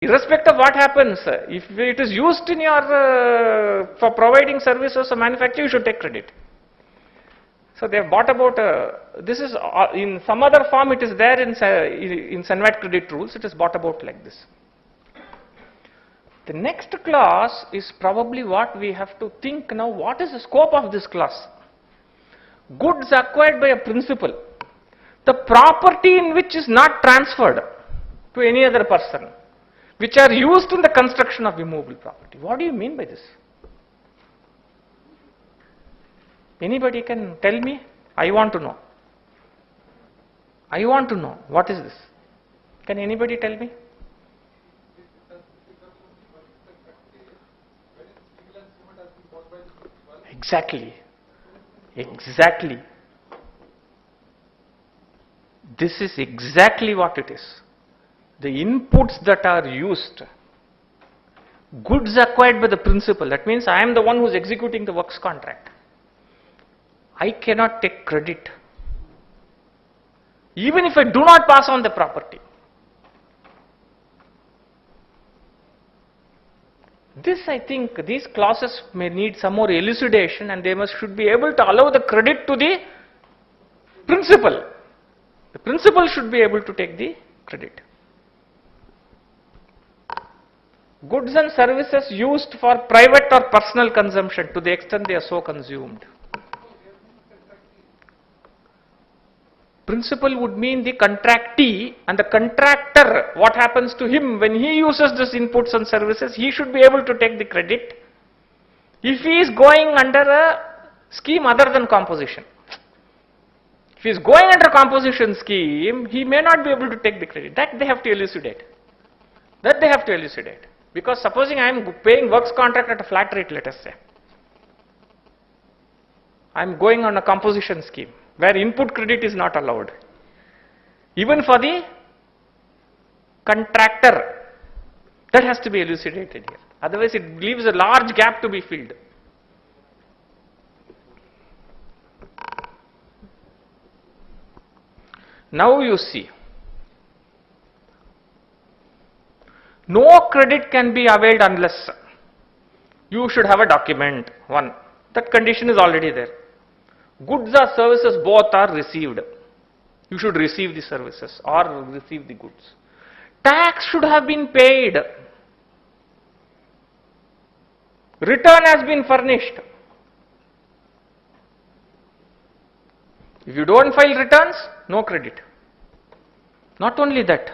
Irrespective of what happens, if it is used in your, for providing services or manufacturing, you should take credit. So they have brought about, this is, in some other form it is there in Sunvat credit rules, it is brought about like this. The next clause is probably what we have to think now, what is the scope of this clause? Goods acquired by a principal, the property in which is not transferred to any other person, which are used in the construction of immovable property. What do you mean by this? Anybody can tell me? I want to know. I want to know. What is this? Can anybody tell me? Exactly. Exactly. This is exactly what it is. The inputs that are used, goods acquired by the principal, that means I am the one who is executing the works contract. I cannot take credit, even if I do not pass on the property. This, I think, these clauses may need some more elucidation, and they should be able to allow the credit to the principal. The principal should be able to take the credit. Goods and services used for private or personal consumption to the extent they are so consumed. Principal would mean the contractee, and the contractor, what happens to him when he uses these inputs and services, he should be able to take the credit if he is going under a scheme other than composition. If he is going under composition scheme, he may not be able to take the credit. That they have to elucidate. That they have to elucidate. Because supposing I am paying works contract at a flat rate, let us say, I am going on a composition scheme where input credit is not allowed, even for the contractor. That has to be elucidated here. Otherwise, it leaves a large gap to be filled. Now you see, no credit can be availed unless you should have a document. One, that condition is already there. Goods or services, both are received. You should receive the services or receive the goods. Tax should have been paid. Return has been furnished. If you don't file returns, no credit. Not only that,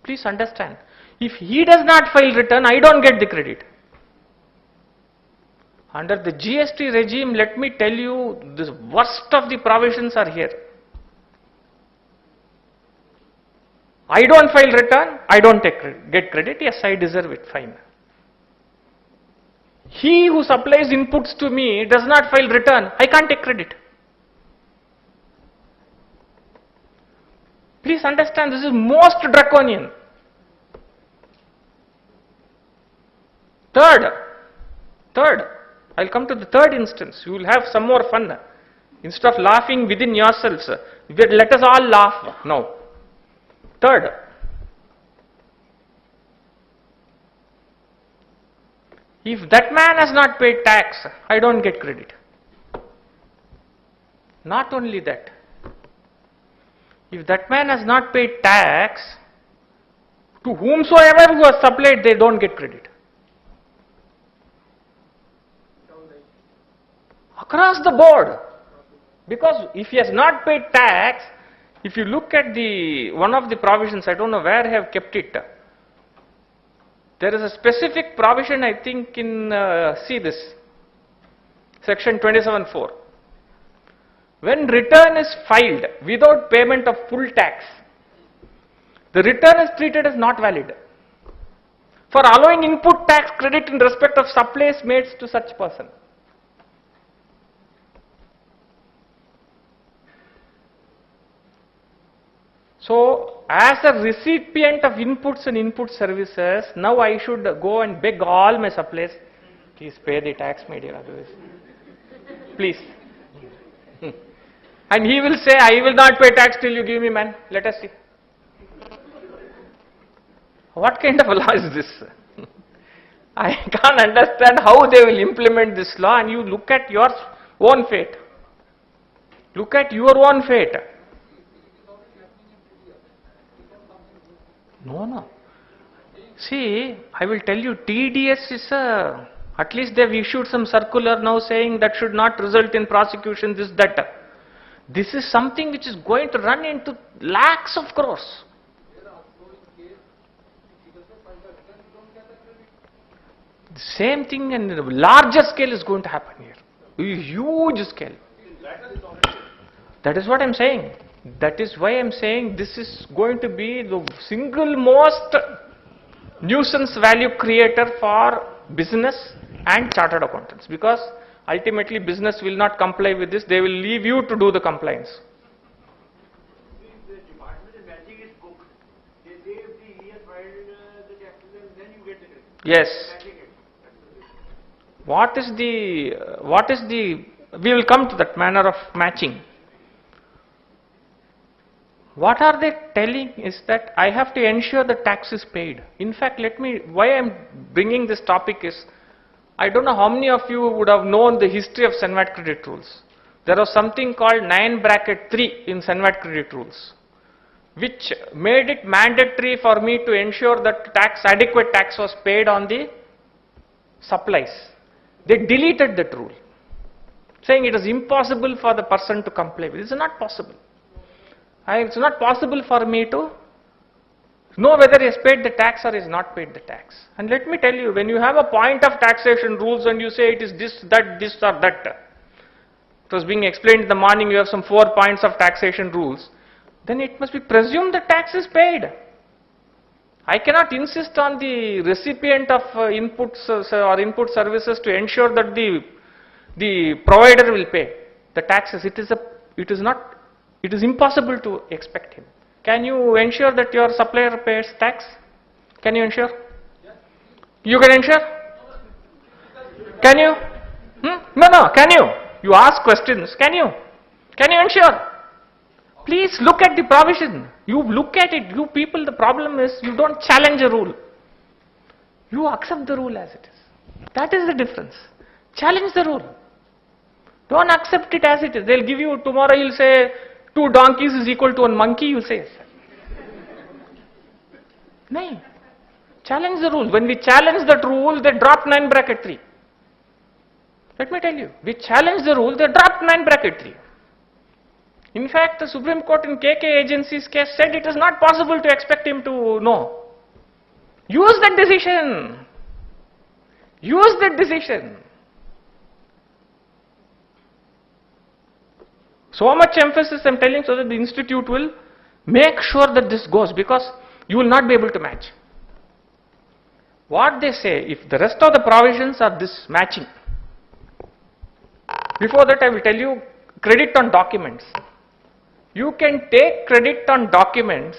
please understand, if he does not file return, I don't get the credit. Under the GST regime, let me tell you, the worst of the provisions are here. I don't file return, I don't get credit, yes, I deserve it, fine. He who supplies inputs to me does not file return, I can't take credit. Please understand, this is most draconian. Third, I'll come to the third instance. You will have some more fun. Instead of laughing within yourselves, let us all laugh now. Third, if that man has not paid tax, I don't get credit. Not only that, if that man has not paid tax, to whomsoever who has supplied, they don't get credit. Across the board. Because if he has not paid tax, if you look at the one of the provisions, I don't know where I have kept it. There is a specific provision, I think, in see this, section 27(4). When return is filed without payment of full tax, the return is treated as not valid for allowing input tax credit in respect of supplies made to such person. So, as a recipient of inputs and input services, now I should go and beg all my suppliers, please pay the tax, my dear, otherwise. Please. And he will say, I will not pay tax till you give me, man. Let us see. What kind of a law is this? I can't understand how they will implement this law, and you look at your own fate. Look at your own fate. No, no. See, I will tell you, TDS is at least they've issued some circular now saying that should not result in prosecution, this, that. This is something which is going to run into lakhs of crores. The same thing in a larger scale is going to happen here. A huge scale. That is what I'm saying. That is why I'm saying this is going to be the single most nuisance value creator for business and chartered accountants, because ultimately business will not comply with this. They will leave you to do the compliance. The department is matching its book. They say if the year filed the taxes and then you get the credit. Yes. Matching it. We will come to that manner of matching. What are they telling is that I have to ensure the tax is paid. In fact, why I am bringing this topic is, I don't know how many of you would have known the history of Senvat credit rules. There was something called 9(3) in Senvat credit rules, which made it mandatory for me to ensure that adequate tax was paid on the supplies. They deleted that rule, saying it is impossible for the person to comply with. It is not possible. It's not possible for me to know whether he has paid the tax or he has not paid the tax. And let me tell you, when you have a point of taxation rules and you say it is this, that, this or that, it was being explained in the morning, you have some 4 points of taxation rules, then it must be presumed the tax is paid. I cannot insist on the recipient of inputs or input services to ensure that the provider will pay the taxes. It is impossible to expect him. Can you ensure that your supplier pays tax? Can you ensure? You can ensure? Can you? No, can you? You ask questions. Can you? Can you ensure? Please look at the provision. You look at it. You people, the problem is you don't challenge a rule. You accept the rule as it is. That is the difference. Challenge the rule. Don't accept it as it is. They'll give you, tomorrow you'll say 2 donkeys is equal to 1 monkey, you say yes. No. Challenge the rule. When we challenge that rule, they drop 9(3). Let me tell you, we challenge the rule, they dropped 9(3). In fact, the Supreme Court in KK Agency's case said it is not possible to expect him to know. Use that decision. Use that decision. So much emphasis I am telling so that the institute will make sure that this goes, because you will not be able to match. What they say, if the rest of the provisions are this matching. Before that I will tell you credit on documents. You can take credit on documents,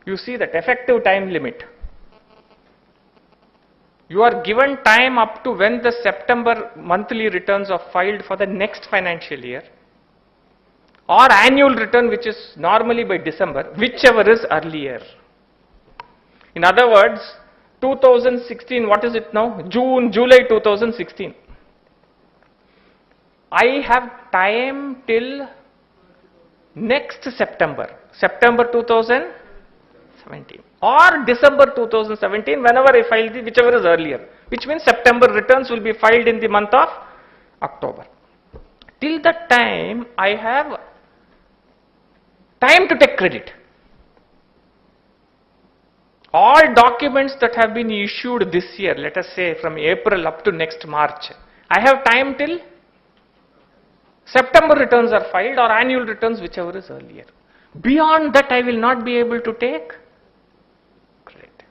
you see that effective time limit. You are given time up to when the September monthly returns are filed for the next financial year, or annual return, which is normally by December, whichever is earlier. In other words, 2016, what is it now? July 2016. I have time till next September 2017 or December 2017, whenever I file whichever is earlier, which means September returns will be filed in the month of October. Till that time, I have time to take credit. All documents that have been issued this year, let us say from April up to next March, I have time till September returns are filed or annual returns, whichever is earlier. Beyond that, I will not be able to take credit.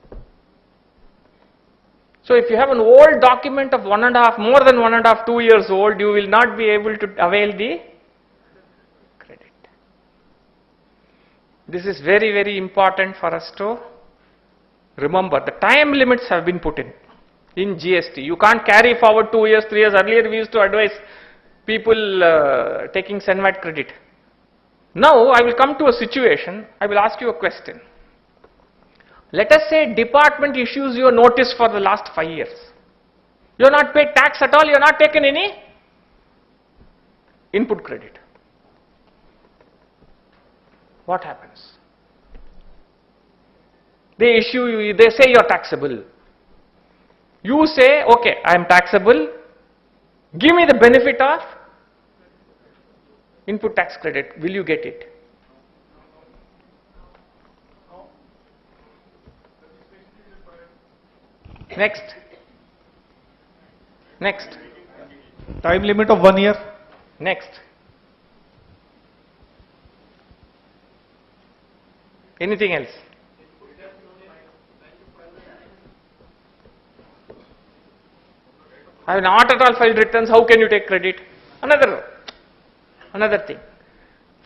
So if you have an old document of more than 1.5, 2 years old, you will not be able to avail the credit. This is very, very important for us to remember. The time limits have been put in GST. You can't carry forward 2 years, 3 years. Earlier we used to advise people taking Senvat credit. Now I will come to a situation, I will ask you a question. Let us say department issues you a notice for the last 5 years. You have not paid tax at all, you have not taken any input credit. What happens? They issue you, they say you are taxable. You say, okay, I am taxable, give me the benefit of input tax credit. Will you get it? Next. Next. Time limit of 1 year. Next. Anything else? I have not at all filed returns, how can you take credit? Another thing.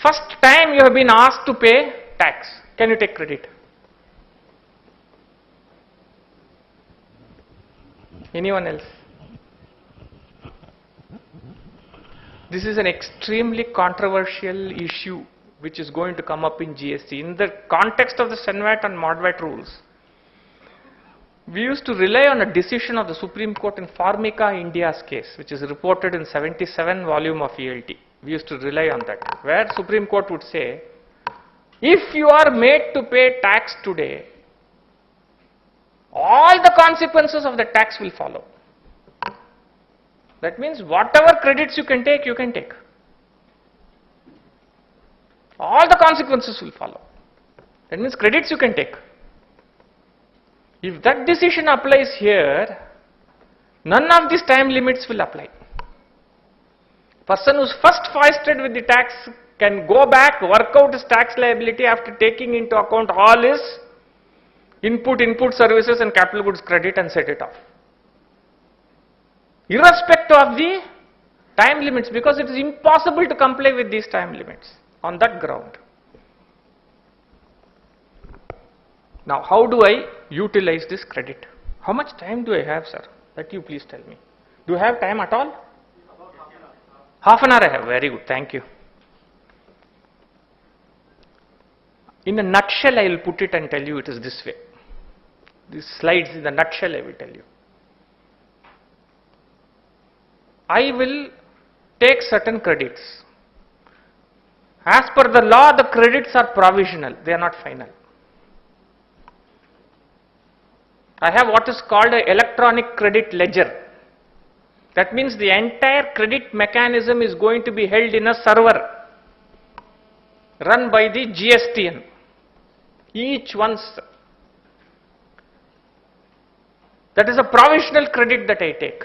First time you have been asked to pay tax, can you take credit? Anyone else? This is an extremely controversial issue which is going to come up in GST. In the context of the SENVAT and MODVAT rules, we used to rely on a decision of the Supreme Court in Formica India's case, which is reported in 77 volume of ELT. We used to rely on that, where Supreme Court would say, if you are made to pay tax today, all the consequences of the tax will follow. That means whatever credits you can take, you can take. All the consequences will follow. That means credits you can take. If that decision applies here, none of these time limits will apply. Person who's first foisted with the tax can go back, work out his tax liability after taking into account all his input services and capital goods credit and set it off. Irrespective of the time limits, because it is impossible to comply with these time limits on that ground. Now, how do I utilize this credit? How much time do I have, sir? That you please tell me. Do I have time at all? Half an hour I have. Very good. Thank you. In a nutshell, I will put it and tell you it is this way. These slides in the nutshell I will tell you. I will take certain credits. As per the law, the credits are provisional. They are not final. I have what is called an electronic credit ledger. That means the entire credit mechanism is going to be held in a server run by the GSTN. Each one's. That is a provisional credit that I take.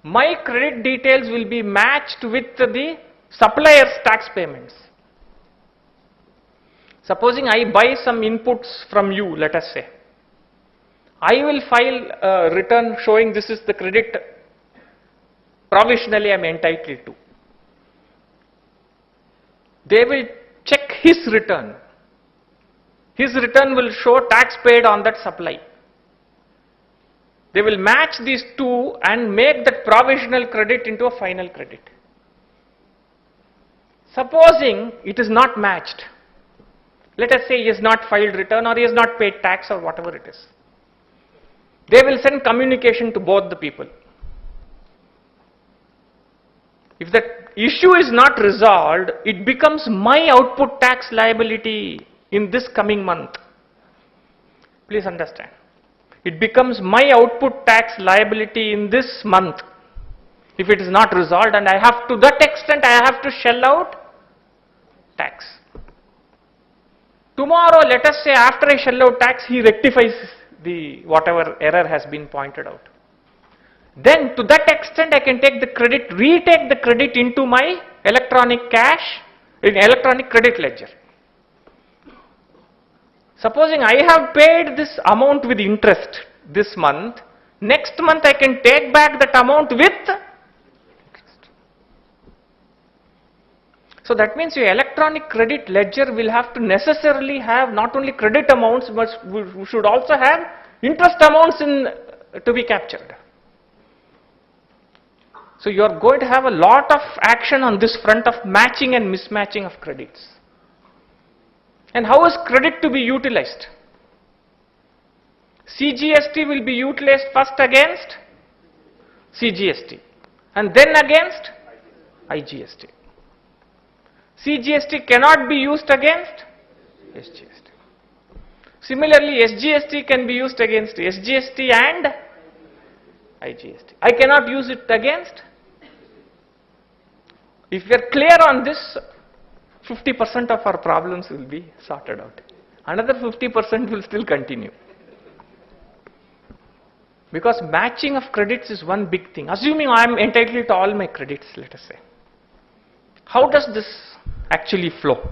My credit details will be matched with the supplier's tax payments. Supposing I buy some inputs from you, let us say. I will file a return showing this is the credit provisionally I am entitled to. They will check his return. His return will show tax paid on that supply. They will match these two and make that provisional credit into a final credit. Supposing it is not matched, let us say he has not filed return or he has not paid tax or whatever it is. They will send communication to both the people. If that issue is not resolved, it becomes my output tax liability in this coming month. Please understand. It becomes my output tax liability in this month if it is not resolved, and I have to that extent I have to shell out tax. Tomorrow, let us say after I shell out tax, he rectifies the whatever error has been pointed out. Then to that extent I can take the credit, retake the credit into my electronic cash, in electronic credit ledger. Supposing I have paid this amount with interest this month, next month I can take back that amount with interest. So that means your electronic credit ledger will have to necessarily have not only credit amounts, but we should also have interest amounts to be captured. So you are going to have a lot of action on this front of matching and mismatching of credits. And how is credit to be utilized? CGST will be utilized first against CGST and then against IGST. CGST cannot be used against SGST. Similarly, SGST can be used against SGST and IGST. I cannot use it against. If we are clear on this, 50% of our problems will be sorted out. Another 50% will still continue. Because matching of credits is one big thing. Assuming I am entitled to all my credits, let us say. How does this actually flow?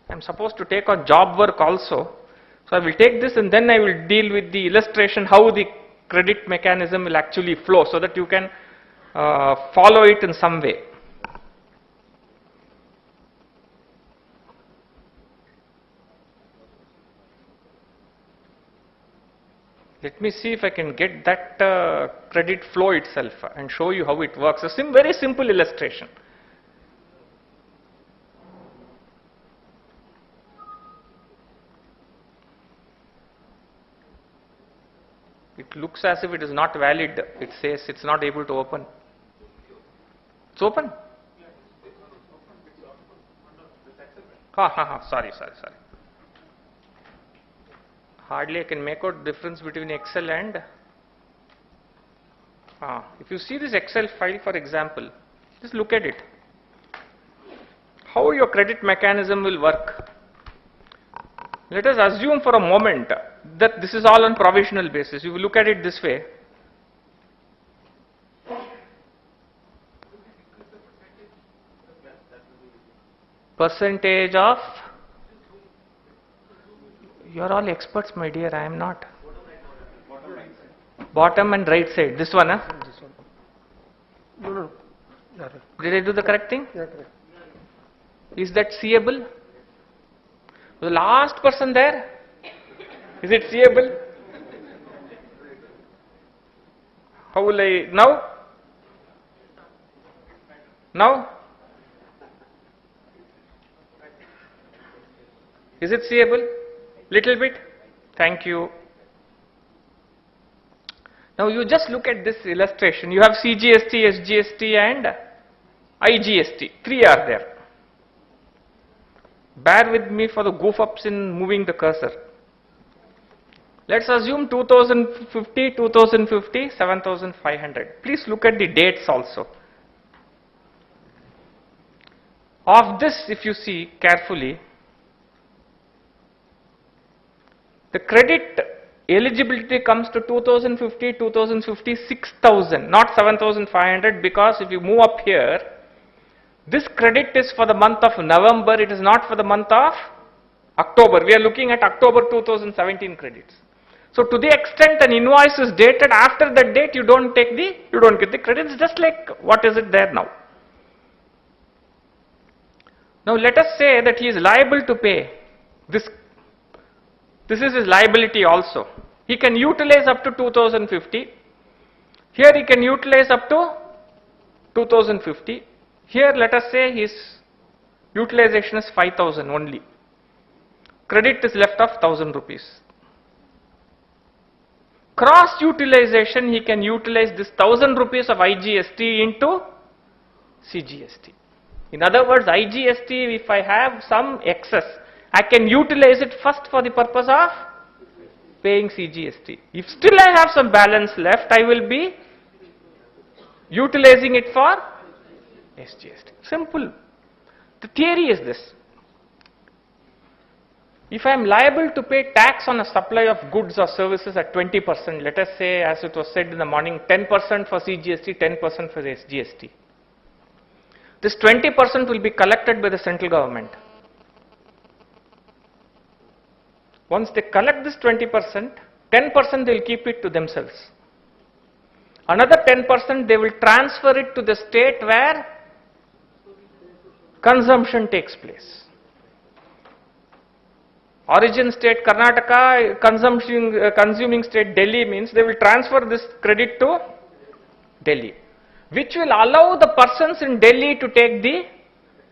I am supposed to take on job work also. So I will take this and then I will deal with the illustration how the credit mechanism will actually flow so that you can follow it in some way. Let me see if I can get that credit flow itself and show you how it works. A very simple illustration. It looks as if it is not valid. It says it's not able to open. It's open? Sorry. Hardly I can make out difference between Excel and if you see this Excel file, for example, just look at it. How your credit mechanism will work. Let us assume for a moment that this is all on provisional basis. You will look at it this way. Percentage of, you are all experts, my dear, I am not. Bottom and right side, this one, huh? No. Did I do the correct thing? Yeah, correct. Is that seeable? The last person there, is it seeable? How will I, now? Now? Is it seeable? Little bit? Thank you. Now you just look at this illustration. You have CGST, SGST and IGST. Three are there. Bear with me for the goof ups in moving the cursor. Let's assume 2050, 7,500. Please look at the dates also. Of this, if you see carefully, the credit eligibility comes to 2050, 6,000, not 7,500, because if you move up here, this credit is for the month of November, it is not for the month of October. We are looking at October 2017 credits. So to the extent an invoice is dated after that date, you don't get the credits, just like what is it there now. Now let us say that he is liable to pay this. This is his liability also. He can utilize up to 2050. Here he can utilize up to 2050. Here let us say his utilization is 5,000 only. Credit is left of 1,000 rupees. Cross utilization, he can utilize this 1,000 rupees of IGST into CGST. In other words, IGST, if I have some excess, I can utilize it first for the purpose of paying CGST. If still I have some balance left, I will be utilizing it for SGST. Simple. The theory is this. If I am liable to pay tax on a supply of goods or services at 20%, let us say, as it was said in the morning, 10% for CGST, 10% for SGST. This 20% will be collected by the central government. Once they collect this 20%, 10% they will keep it to themselves. Another 10% they will transfer it to the state where consumption takes place. Origin state Karnataka, consuming state Delhi means they will transfer this credit to Delhi, which will allow the persons in Delhi to take the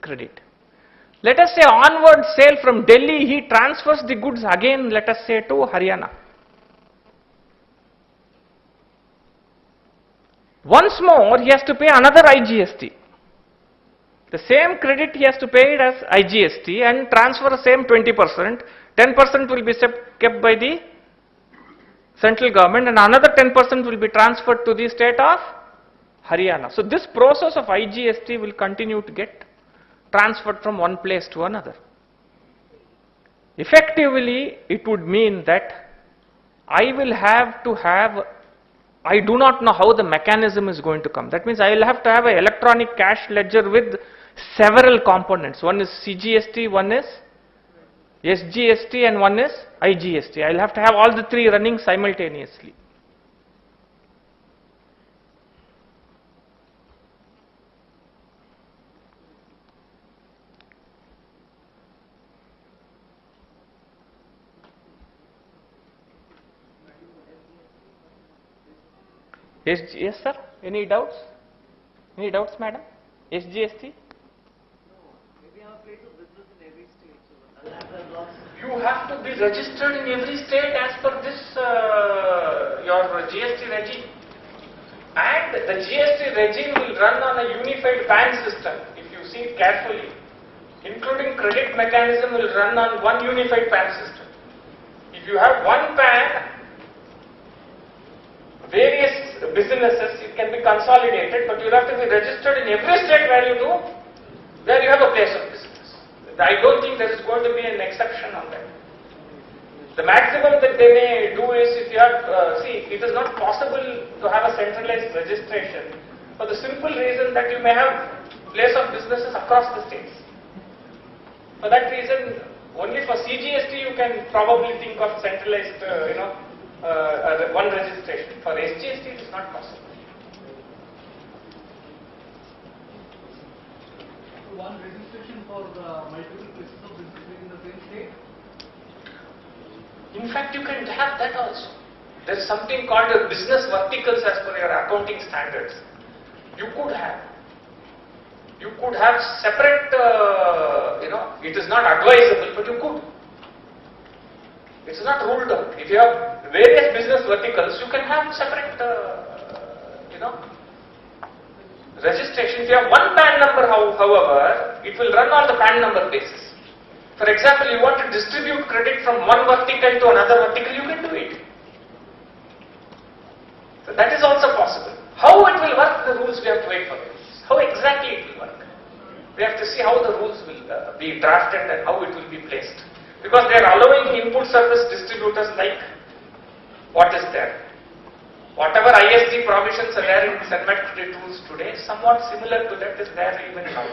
credit. Let us say onward sale from Delhi, he transfers the goods again, let us say to Haryana. Once more, he has to pay another IGST. The same credit he has to pay it as IGST and transfer the same 20%. 10% will be kept by the central government and another 10% will be transferred to the state of Haryana. So this process of IGST will continue to get transferred from one place to another. Effectively, it would mean that I will have to have, I do not know how the mechanism is going to come. That means I will have to have an electronic cash ledger with several components. One is CGST, one is SGST and one is IGST. I will have to have all the three running simultaneously. Yes, sir. Any doubts? Any doubts, madam? SGST? You have to be registered in every state as per this your GST regime. And the GST regime will run on a unified PAN system. If you see it carefully, including credit mechanism will run on one unified PAN system. If you have one PAN, various businesses, it can be consolidated, but you have to be registered in every state where you have a place of business. I don't think there is going to be an exception on that. The maximum that they may do is if you have, see, it is not possible to have a centralized registration for the simple reason that you may have place of businesses across the states. For that reason, only for CGST you can probably think of centralized, one registration. For SGST it is not possible. One registration for the multiple places of business in the same state? In fact, you can have that also. There is something called a business verticals as per your accounting standards. You could have separate, it is not advisable, but you could. It is not ruled out. If you have various business verticals, you can have separate, registration. If you have one PAN number, however, it will run on the PAN number basis. For example, you want to distribute credit from one vertical to another vertical, you can do it. So that is also possible. How it will work, the rules we have to wait for this. How exactly it will work? We have to see how the rules will be drafted and how it will be placed. Because they are allowing input service distributors like what is there. Whatever ISD provisions are there in Credit rules today, somewhat similar to that is there even now.